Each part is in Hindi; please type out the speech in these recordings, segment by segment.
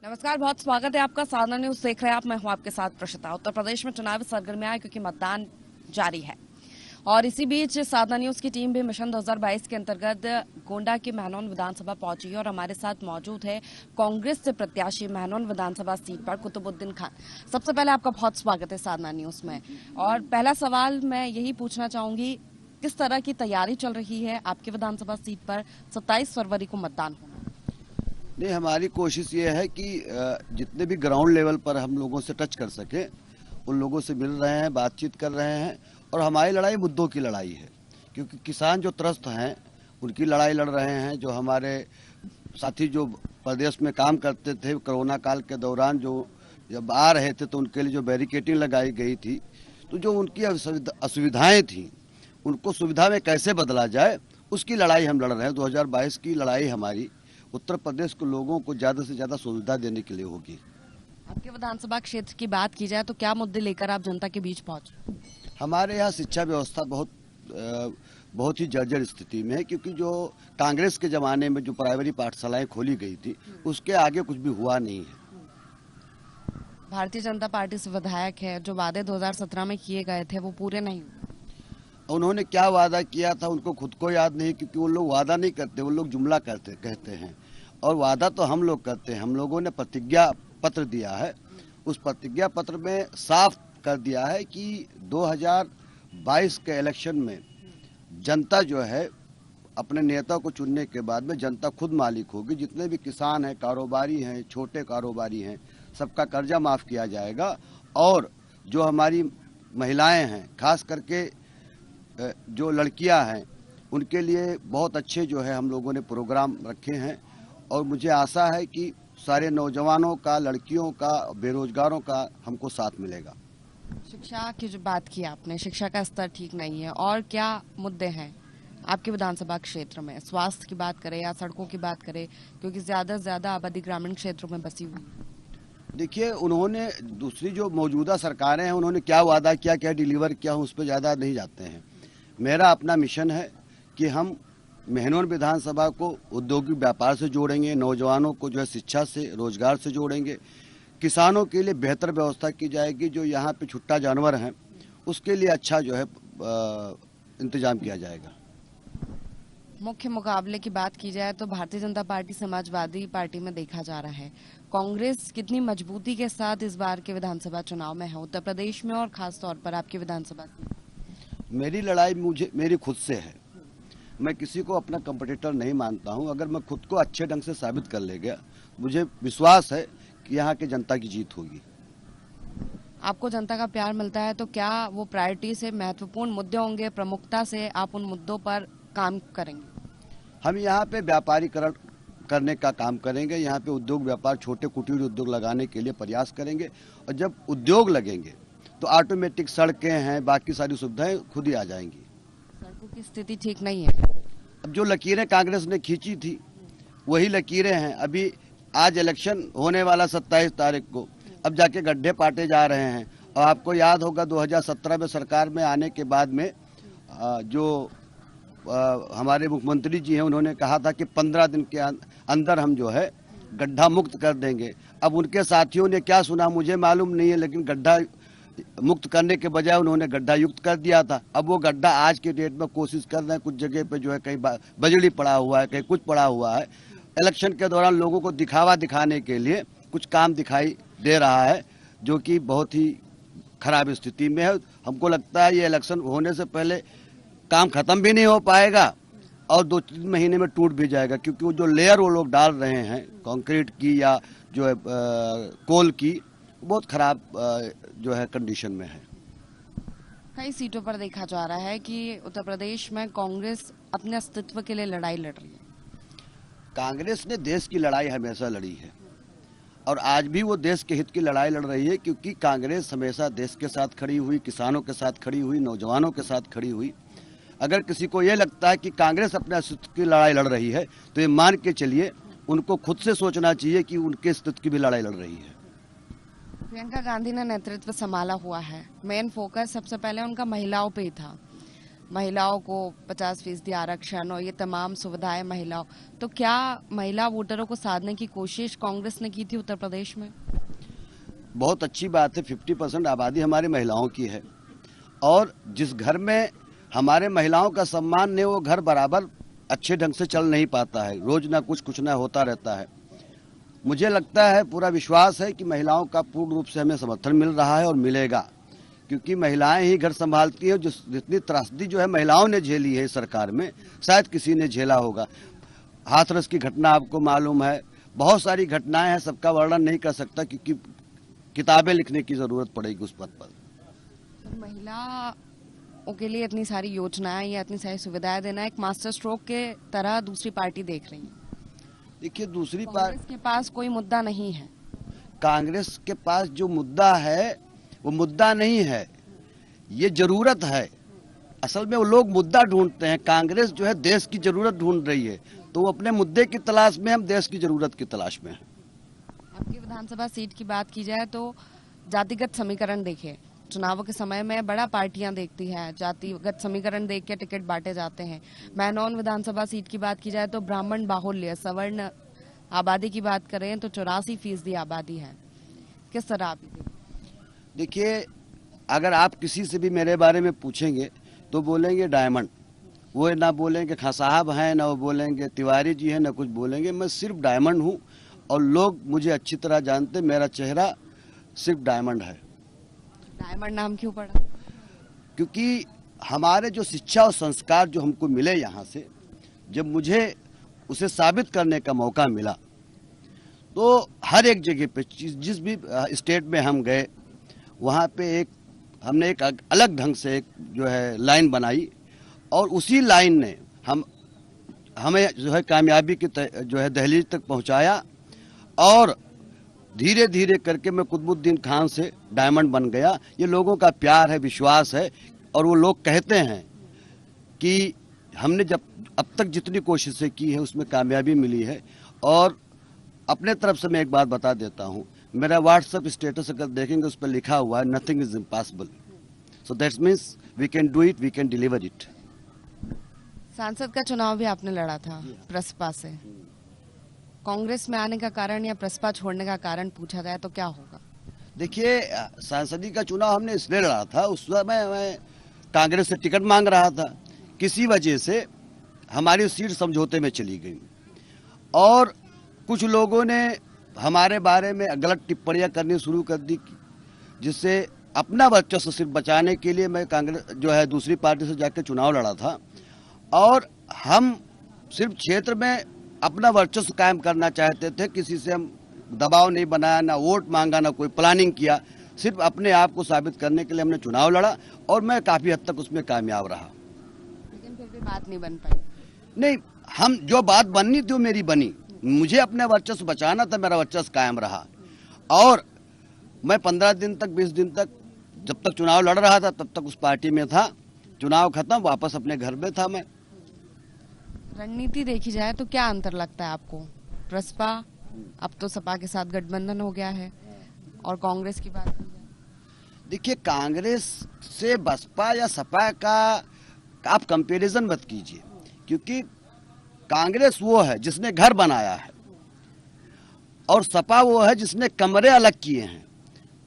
नमस्कार, बहुत स्वागत है आपका। साधना न्यूज देख रहे हैं आप। मैं हूं आपके साथ प्रशिता। उत्तर प्रदेश में चुनावी सरगर्मियां क्योंकि मतदान जारी है और इसी बीच साधना न्यूज की टीम भी मिशन 2022 के अंतर्गत गोंडा की महनौन विधानसभा पहुंची है और हमारे साथ मौजूद है कांग्रेस से प्रत्याशी महनौन विधानसभा सीट पर कुतुबुद्दीन खान। सबसे पहले आपका बहुत स्वागत है साधना न्यूज में। और पहला सवाल मैं यही पूछना चाहूंगी, किस तरह की तैयारी चल रही है आपकी विधानसभा सीट पर 27 फरवरी को मतदान होना? नहीं, हमारी कोशिश ये है कि जितने भी ग्राउंड लेवल पर हम लोगों से टच कर सके उन लोगों से मिल रहे हैं, बातचीत कर रहे हैं। और हमारी लड़ाई मुद्दों की लड़ाई है, क्योंकि किसान जो त्रस्त हैं उनकी लड़ाई लड़ रहे हैं। जो हमारे साथी जो प्रदेश में काम करते थे कोरोना काल के दौरान, जो जब आ रहे थे तो उनके लिए जो बैरिकेडिंग लगाई गई थी, तो जो उनकी असुविधाएं थी उनको सुविधा में कैसे बदला जाए, उसकी लड़ाई हम लड़ रहे हैं। 2022 की लड़ाई हमारी उत्तर प्रदेश के लोगों को ज्यादा से ज्यादा सुविधा देने के लिए होगी। आपके विधानसभा क्षेत्र की बात की जाए तो क्या मुद्दे लेकर आप जनता के बीच पहुंचे? हमारे यहाँ शिक्षा व्यवस्था बहुत ही जर्जर स्थिति में है, क्योंकि जो कांग्रेस के जमाने में जो प्राइमरी पाठशालाएं खोली गई थी उसके आगे कुछ भी हुआ नहीं है। भारतीय जनता पार्टी से विधायक है, जो वादे 2017 में किए गए थे वो पूरे नहीं हुए। उन्होंने क्या वादा किया था उनको खुद को याद नहीं, क्योंकि वो लोग वादा नहीं करते, वो लोग जुमला कहते हैं। और वादा तो हम लोग करते हैं। हम लोगों ने प्रतिज्ञा पत्र दिया है, उस प्रतिज्ञा पत्र में साफ कर दिया है कि 2022 के इलेक्शन में जनता जो है अपने नेता को चुनने के बाद में जनता खुद मालिक होगी। जितने भी किसान हैं, कारोबारी हैं, छोटे कारोबारी हैं, सबका कर्जा माफ किया जाएगा। और जो हमारी महिलाएं हैं, खास करके जो लड़कियां हैं, उनके लिए बहुत अच्छे जो है हम लोगों ने प्रोग्राम रखे हैं। और मुझे आशा है कि सारे नौजवानों का, लड़कियों का, बेरोजगारों का हमको साथ मिलेगा। शिक्षा की जो बात की आपने, शिक्षा का स्तर ठीक नहीं है, और क्या मुद्दे हैं आपके विधानसभा क्षेत्र में? स्वास्थ्य की बात करें या सड़कों की बात करें, क्योंकि ज्यादा से ज्यादा आबादी ग्रामीण क्षेत्रों में बसी हुई है। देखिए, उन्होंने दूसरी जो मौजूदा सरकारें हैं उन्होंने क्या वादा किया, क्या डिलीवर किया, उस पर ज़्यादा नहीं जाते हैं। मेरा अपना मिशन है कि हम महनौन विधानसभा को औद्योगिक व्यापार से जोड़ेंगे, नौजवानों को जो है शिक्षा से, रोजगार से जोड़ेंगे, किसानों के लिए बेहतर व्यवस्था की जाएगी, जो यहाँ पे छुट्टा जानवर हैं उसके लिए अच्छा जो है इंतजाम किया जाएगा। मुख्य मुकाबले की बात की जाए तो भारतीय जनता पार्टी समाजवादी पार्टी में देखा जा रहा है। कांग्रेस कितनी मजबूती के साथ इस बार के विधानसभा चुनाव में है उत्तर प्रदेश में, और खास तौर पर आपकी विधानसभा? मेरी लड़ाई मेरी खुद से है। मैं किसी को अपना कंपटीटर नहीं मानता हूं। अगर मैं खुद को अच्छे ढंग से साबित कर ले गया, मुझे विश्वास है कि यहाँ की जनता की जीत होगी। आपको जनता का प्यार मिलता है तो क्या वो प्रायोरिटी से महत्वपूर्ण मुद्दे होंगे, प्रमुखता से आप उन मुद्दों पर काम करेंगे? हम यहाँ पे व्यापारीकरण करने का काम करेंगे। यहाँ पे उद्योग व्यापार, छोटे कुटीर उद्योग लगाने के लिए प्रयास करेंगे। और जब उद्योग लगेंगे तो ऑटोमेटिक सड़कें हैं, बाकी सारी सुविधाएं खुद ही आ जाएंगी। सड़कों की स्थिति ठीक नहीं है। अब जो लकीरें कांग्रेस ने खींची थी वही लकीरें हैं। अभी आज इलेक्शन होने वाला 27 तारीख को, अब जाके गड्ढे पाटे जा रहे हैं। और आपको याद होगा 2017 में सरकार में आने के बाद में जो हमारे मुख्यमंत्री जी हैं उन्होंने कहा था कि 15 दिन के अंदर हम जो है गड्ढा मुक्त कर देंगे। अब उनके साथियों ने क्या सुना मुझे मालूम नहीं है, लेकिन गड्ढा मुक्त करने के बजाय उन्होंने गड्ढा युक्त कर दिया था। अब वो गड्ढा आज के डेट में कोशिश कर रहे हैं, कुछ जगह पे जो है कहीं बजड़ी पड़ा हुआ है, कहीं कुछ पड़ा हुआ है। इलेक्शन के दौरान लोगों को दिखावा दिखाने के लिए कुछ काम दिखाई दे रहा है, जो कि बहुत ही खराब स्थिति में है। हमको लगता है ये इलेक्शन होने से पहले काम खत्म भी नहीं हो पाएगा और 2-3 महीने में टूट भी जाएगा, क्योंकि वो जो लेयर वो लोग डाल रहे हैं कंक्रीट की या जो है कोल की, बहुत खराब जो है कंडीशन में है। कई सीटों पर देखा जा रहा है कि उत्तर प्रदेश में कांग्रेस अपने अस्तित्व के लिए लड़ाई लड़ रही है। कांग्रेस ने देश की लड़ाई हमेशा लड़ी है और आज भी वो देश के हित की लड़ाई लड़ रही है, क्योंकि कांग्रेस हमेशा देश के साथ खड़ी हुई, किसानों के साथ खड़ी हुई, नौजवानों के साथ खड़ी हुई। अगर किसी को ये लगता है कि कांग्रेस अपने अस्तित्व की लड़ाई लड़ रही है तो ये मान के चलिए उनको खुद से सोचना चाहिए कि उनके अस्तित्व की भी लड़ाई लड़ रही है। प्रियंका गांधी ने नेतृत्व संभाला हुआ है, मेन फोकस सबसे पहले उनका महिलाओं पे ही था। महिलाओं को 50% आरक्षण और ये तमाम सुविधाएं महिलाओं, तो क्या महिला वोटरों को साधने की कोशिश कांग्रेस ने की थी उत्तर प्रदेश में? बहुत अच्छी बात है। 50% आबादी हमारी महिलाओं की है और जिस घर में हमारे महिलाओं का सम्मान नहीं, वो घर बराबर अच्छे ढंग से चल नहीं पाता है। रोज ना कुछ ना होता रहता है। मुझे लगता है, पूरा विश्वास है कि महिलाओं का पूर्ण रूप से हमें समर्थन मिल रहा है और मिलेगा, क्योंकि महिलाएं ही घर संभालती हैं। जितनी त्रासदी जो है महिलाओं ने झेली है इस सरकार में, शायद किसी ने झेला होगा। हाथरस की घटना आपको मालूम है, बहुत सारी घटनाएं हैं, सबका वर्णन नहीं कर सकता क्योंकि किताबें लिखने की जरूरत पड़ेगी उस पद पर। तो महिलाओं के लिए इतनी सारी योजनाएं या इतनी सारी सुविधाएं देना एक मास्टर स्ट्रोक के तरह दूसरी पार्टी देख रही है। देखिए, दूसरी कांग्रेस के पास कोई मुद्दा नहीं है। कांग्रेस के पास जो मुद्दा है वो मुद्दा नहीं है, ये जरूरत है। असल में वो लोग मुद्दा ढूंढते हैं, कांग्रेस जो है देश की जरूरत ढूंढ रही है, तो वो अपने मुद्दे की तलाश में, हम देश की जरूरत की तलाश में हैं। आपकी विधानसभा सीट की बात की जाए तो जातिगत समीकरण देखे, चुनावों के समय में बड़ा पार्टियां देखती है, जातिगत समीकरण देख के टिकट बांटे जाते हैं। मैनौन विधानसभा सीट की बात की जाए तो ब्राह्मण बाहुल्य सवर्ण आबादी की बात करें तो 84% आबादी है। किस तरह आप देखिए, अगर आप किसी से भी मेरे बारे में पूछेंगे तो बोलेंगे डायमंड, वो ना बोलेंगे खां साहब हैं, ना वो बोलेंगे तिवारी जी हैं, ना कुछ बोलेंगे। मैं सिर्फ डायमंड हूँ और लोग मुझे अच्छी तरह जानते, मेरा चेहरा सिर्फ डायमंड है। डायमंड नाम क्यों पड़ा? क्योंकि हमारे जो शिक्षा और संस्कार जो हमको मिले यहाँ से, जब मुझे उसे साबित करने का मौका मिला तो हर एक जगह पे, जिस भी स्टेट में हम गए, वहाँ पे हमने एक अलग ढंग से एक जो है लाइन बनाई और उसी लाइन ने हमें जो है कामयाबी की जो है दहलीज तक पहुँचाया और धीरे धीरे करके मैं कुतुबुद्दीन खान से डायमंड बन गया। ये लोगों का प्यार है, विश्वास है और वो लोग कहते हैं कि हमने जब अब तक जितनी कोशिशें की है उसमें कामयाबी मिली है। और अपने तरफ से मैं एक बात बता देता हूँ, मेरा व्हाट्सएप स्टेटस अगर देखेंगे उस पर लिखा हुआ है nothing is impossible, so that means we can do it, we can deliver it. सांसद का चुनाव भी आपने लड़ा था प्रसपा से, कांग्रेस में आने का कारण या प्रसपा छोड़ने का कारण पूछा जाए तो क्या होगा? देखिए, सांसदी का चुनाव हमने इसलिए लड़ा था, उस समय मैं कांग्रेस से टिकट मांग रहा था, किसी वजह से हमारी सीट समझौते में चली गई और कुछ लोगों ने हमारे बारे में गलत टिप्पणियां करनी शुरू कर दी, जिससे अपना वर्चस्व सिर्फ बचाने के लिए मैं कांग्रेस जो है दूसरी पार्टी से जाकर चुनाव लड़ा था और हम सिर्फ क्षेत्र में अपना वर्चस्व कायम करना चाहते थे। किसी से हम दबाव नहीं बनाया, ना वोट मांगा, ना कोई प्लानिंग किया, सिर्फ अपने आप को साबित करने के लिए हमने चुनाव लड़ा और मैं काफी हद तक उसमें कामयाब रहा। लेकिन फिर भी बात नहीं बन पाई। नहीं, हम जो बात बननी थी वो मेरी बनी, मुझे अपने वर्चस्व बचाना था, मेरा वर्चस्व कायम रहा और मैं 15 दिन तक 20 दिन तक जब तक चुनाव लड़ रहा था तब तक उस पार्टी में था। चुनाव खत्म, वापस अपने घर में था मैं। रणनीति देखी जाए तो क्या अंतर लगता है आपको? प्रसपा अब तो सपा के साथ गठबंधन हो गया है और कांग्रेस की बात की जाए, देखिए, कांग्रेस से बसपा या सपा का आप कंपैरिजन मत कीजिए, क्योंकि कांग्रेस वो है जिसने घर बनाया है और सपा वो है जिसने कमरे अलग किए हैं।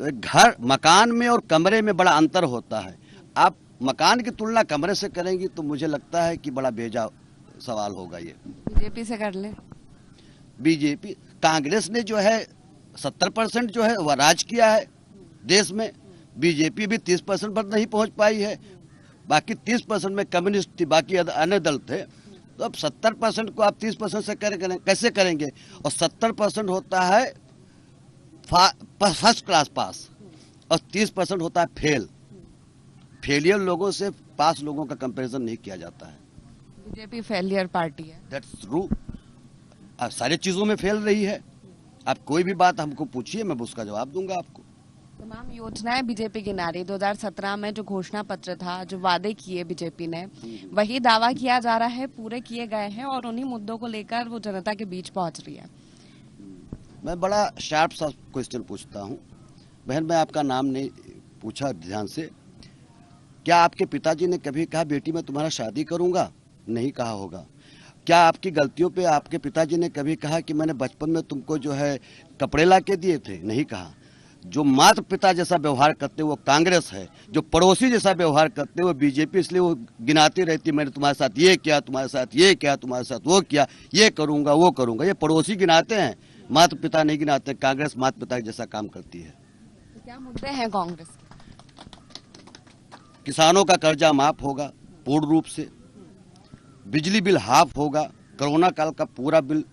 तो एक घर, मकान में और कमरे में बड़ा अंतर होता है। आप मकान की तुलना कमरे से करेंगी तो मुझे लगता है कि बड़ा बेजा सवाल होगा ये। बीजेपी से कर ले। बीजेपी, कांग्रेस ने जो है 70% जो है वह राज किया है देश में, बीजेपी भी 30% पर नहीं पहुंच पाई है, बाकी 30% में कम्युनिस्ट थी, बाकी अन्य दल थे। तो अब 70% को आप 30% से कैसे करेंगे? और 70% होता है फर्स्ट क्लास पास और 30% होता है फेल। फेलियर लोगों से पास लोगों का कंपैरिजन नहीं किया जाता है। बीजेपी फेलियर पार्टी है। दैट्स ट्रू, आप सारी चीजों में फेल रही है। आप कोई भी बात हमको पूछिए, मैं उसका जवाब दूंगा आपको। तमाम योजनाएं बीजेपी की नारी 2017 में जो घोषणा पत्र था, जो वादे किए बीजेपी ने, वही दावा किया जा रहा है पूरे किए गए हैं और उन्हीं मुद्दों को लेकर वो जनता के बीच पहुंच रही है। मैं बड़ा शार्प सा क्वेश्चन पूछता हूं बहन, मैं आपका नाम नहीं पूछा ध्यान से, क्या आपके पिताजी ने कभी कहा बेटी मैं तुम्हारा शादी करूंगा? नहीं कहा होगा। क्या आपकी गलतियों पे आपके पिताजी ने कभी कहा कि मैंने बचपन में तुमको जो है कपड़े ला के दिए थे? नहीं कहा। जो माता पिता जैसा व्यवहार करते वो कांग्रेस है, जो पड़ोसी जैसा व्यवहार करते वो बीजेपी, इसलिए वो गिनाती रहती मैंने तुम्हारे साथ ये किया, तुम्हारे साथ ये किया, तुम्हारे साथ वो किया, ये करूंगा वो करूंगा। ये पड़ोसी गिनाते हैं, माता पिता नहीं गिनाते। कांग्रेस माता पिता जैसा काम करती है। तो क्या मुद्दे हैं कांग्रेस के? किसानों का कर्जा माफ होगा पूर्ण रूप से, बिजली बिल हाफ होगा, कोरोना काल का पूरा बिल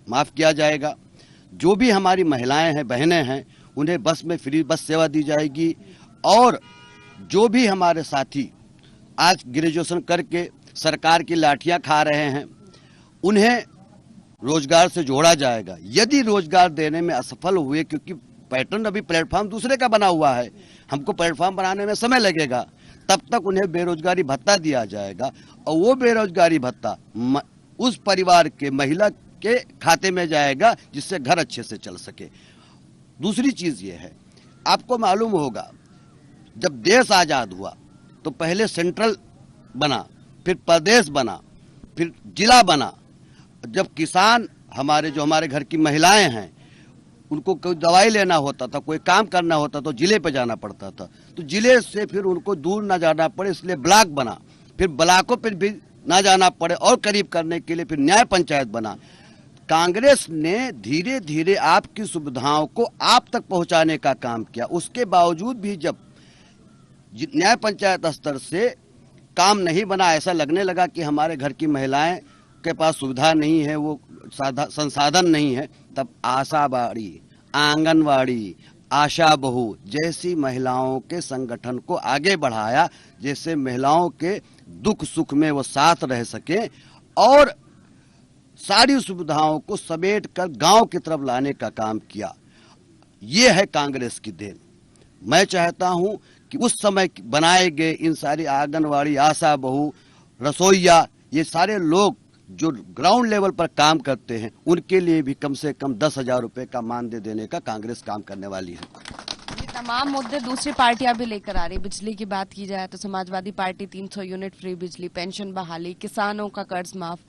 माफ किया जाएगा, जो भी हमारी महिलाएं हैं बहनें हैं उन्हें बस में फ्री बस सेवा दी जाएगी, और जो भी हमारे साथी आज ग्रेजुएशन करके सरकार की लाठियां खा रहे हैं उन्हें रोजगार से जोड़ा जाएगा। यदि रोजगार देने में असफल हुए, क्योंकि पैटर्न अभी प्लेटफॉर्म दूसरे का बना हुआ है, हमको प्लेटफॉर्म बनाने में समय लगेगा, तब तक उन्हें बेरोजगारी भत्ता दिया जाएगा, और वो बेरोजगारी भत्ता उस परिवार के महिला के खाते में जाएगा जिससे घर अच्छे से चल सके। दूसरी चीज ये है, आपको मालूम होगा जब देश आजाद हुआ तो पहले सेंट्रल बना, फिर प्रदेश बना, फिर जिला बना। जब किसान हमारे घर की महिलाएं हैं उनको कोई दवाई लेना होता था, कोई काम करना होता तो जिले पे जाना पड़ता था, तो जिले से फिर उनको दूर ना जाना पड़े इसलिए ब्लॉक बना, फिर ब्लॉकों पर भी ना जाना पड़े और करीब करने के लिए फिर न्याय पंचायत बना। कांग्रेस ने धीरे धीरे आपकी सुविधाओं को आप तक पहुंचाने का काम किया। उसके बावजूद भी जब न्याय पंचायत स्तर से काम नहीं बना, ऐसा लगने लगा कि हमारे घर की महिलाएं के पास सुविधा नहीं है, वो संसाधन नहीं है, तब आशाबाड़ी, आंगनवाड़ी, आशा बहू जैसी महिलाओं के संगठन को आगे बढ़ाया, जैसे महिलाओं के दुख सुख में वो साथ रह सके, और सारी सुविधाओं को समेट कर गांव की तरफ लाने का काम किया। ये है कांग्रेस की देन। मैं चाहता हूं कि उस समय बनाए गए इन सारी आंगनवाड़ी, आशा बहू, रसोईया, ये सारे लोग जो ग्राउंड लेवल पर काम करते हैं उनके लिए भी कम से कम 10,000 रुपए का मानदेय देने का कांग्रेस काम करने वाली है। ये तमाम मुद्दे दूसरी पार्टियां भी लेकर आ रही। बिजली की बात की जाए तो समाजवादी पार्टी 300 यूनिट फ्री बिजली, पेंशन बहाली, किसानों का कर्ज माफ,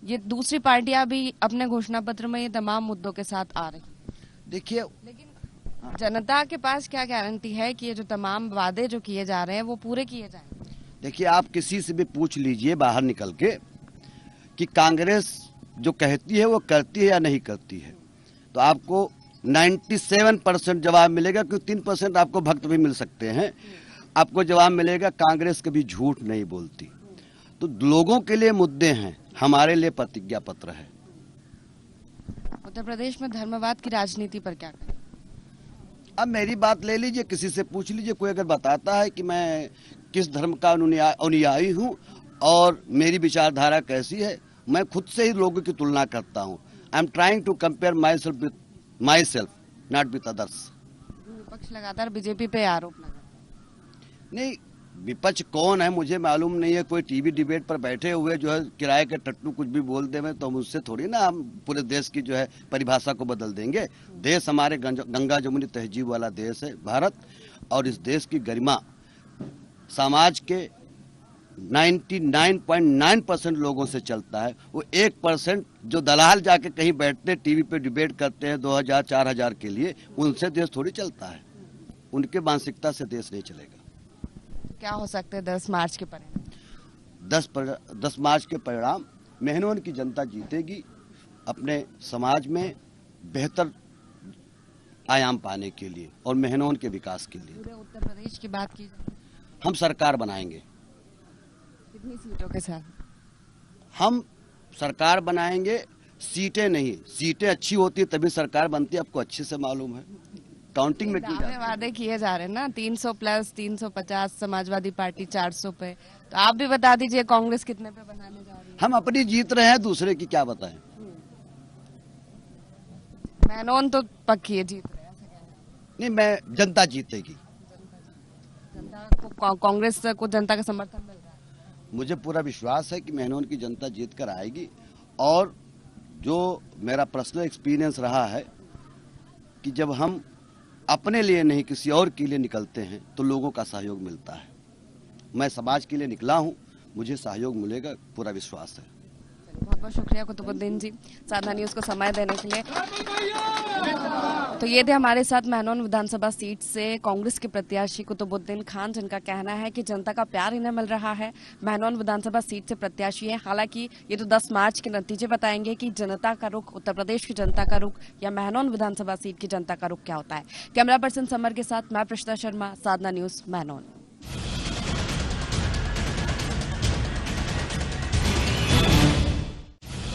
ये दूसरी पार्टियां भी अपने घोषणा पत्र में ये तमाम मुद्दों के साथ आ रही। देखिए, लेकिन जनता के पास क्या गारंटी है कि ये जो तमाम वादे जो किए जा रहे हैं वो पूरे किए जाएंगे? देखिए, आप किसी से भी पूछ लीजिए बाहर निकल के कि कांग्रेस जो कहती है वो करती है या नहीं करती है, तो आपको 97% जवाब मिलेगा, क्योंकि 3% आपको भक्त भी मिल सकते हैं। आपको जवाब मिलेगा कांग्रेस कभी झूठ नहीं बोलती। तो लोगों के लिए मुद्दे हैं, हमारे लिए प्रतिज्ञा पत्र है। उत्तर प्रदेश में धर्मवाद की राजनीति पर क्या करें? अब मेरी बात ले लीजिए, किसी से पूछ लीजिए, कोई अगर बताता है कि मैं किस धर्म का अनुयायी हूं और मेरी विचारधारा कैसी है, मैं खुद से ही लोगों की तुलना करता हूं। I am trying to compare my self with my self, not with others. विपक्ष लगातार बीजेपी पे आरोप लगा। नहीं, विपक्ष कौन है मुझे मालूम नहीं है। कोई टीवी डिबेट पर बैठे हुए जो है किराए के टट्टू कुछ भी बोल देवे तो हम उससे थोड़ी ना हम पूरे देश की जो है परिभाषा को बदल देंगे। देश हमारे गंगा जमुनी तहजीब वाला देश है भारत, और इस देश की गरिमा समाज के 99.9% लोगों से चलता है। वो 1% जो दलाल जाके कहीं बैठते टीवी पे डिबेट करते हैं 2000-4000 के लिए, उनसे देश थोड़ी चलता है। उनके मानसिकता से देश नहीं चलेगा। क्या हो सकते हैं 10 मार्च के परिणाम? 10 मार्च के परिणाम, मेहनोन की जनता जीतेगी अपने समाज में बेहतर आयाम पाने के लिए और मेहनोन के विकास के लिए। पूरे उत्तर प्रदेश की बात की जाए, हम सरकार बनाएंगे। कितनी सीटों के साथ? हम सरकार बनाएंगे, सीटें नहीं, सीटें अच्छी होती है तभी सरकार बनती है, आपको अच्छे से मालूम है। काउंटिंग में क्यों जाते? वादे किए जा रहे हैं ना, 300 प्लस 350, समाजवादी पार्टी 400 पे, तो आप भी बता दीजिए कांग्रेस कितने पे बनाने जा रही है? हम अपनी जीत रहे हैं, दूसरे की क्या बताएं। मेहनोन तो पक्की है जीत रहे हैं, ऐसा कहना है? नहीं, मैं जनता जीतेगी। जनता को, कांग्रेस को जनता का समर्थन मिल रहा है? मुझे पूरा विश्वास है कि मेहनोन की जनता जीत कर आएगी, और जो मेरा पर्सनल एक्सपीरियंस रहा है कि जब हम अपने लिए नहीं किसी और के लिए निकलते हैं तो लोगों का सहयोग मिलता है। मैं समाज के लिए निकला हूँ, मुझे सहयोग मिलेगा, पूरा विश्वास है। बहुत बहुत शुक्रिया कुतुबुद्दीन जी साधना न्यूज को समय देने के लिए। तो ये थे हमारे साथ महनौन विधानसभा सीट से कांग्रेस के प्रत्याशी कुतुबुद्दीन खान, जिनका कहना है कि जनता का प्यार इन्हें मिल रहा है। महनौन विधानसभा सीट से प्रत्याशी है। हालांकि ये तो 10 मार्च के नतीजे बताएंगे कि जनता का रुख, उत्तर प्रदेश की जनता का रुख या महनौन विधानसभा सीट की जनता का रुख क्या होता है। कैमरा पर्सन समर के साथ मैं प्रश्ता शर्मा, साधना न्यूज, महनौन।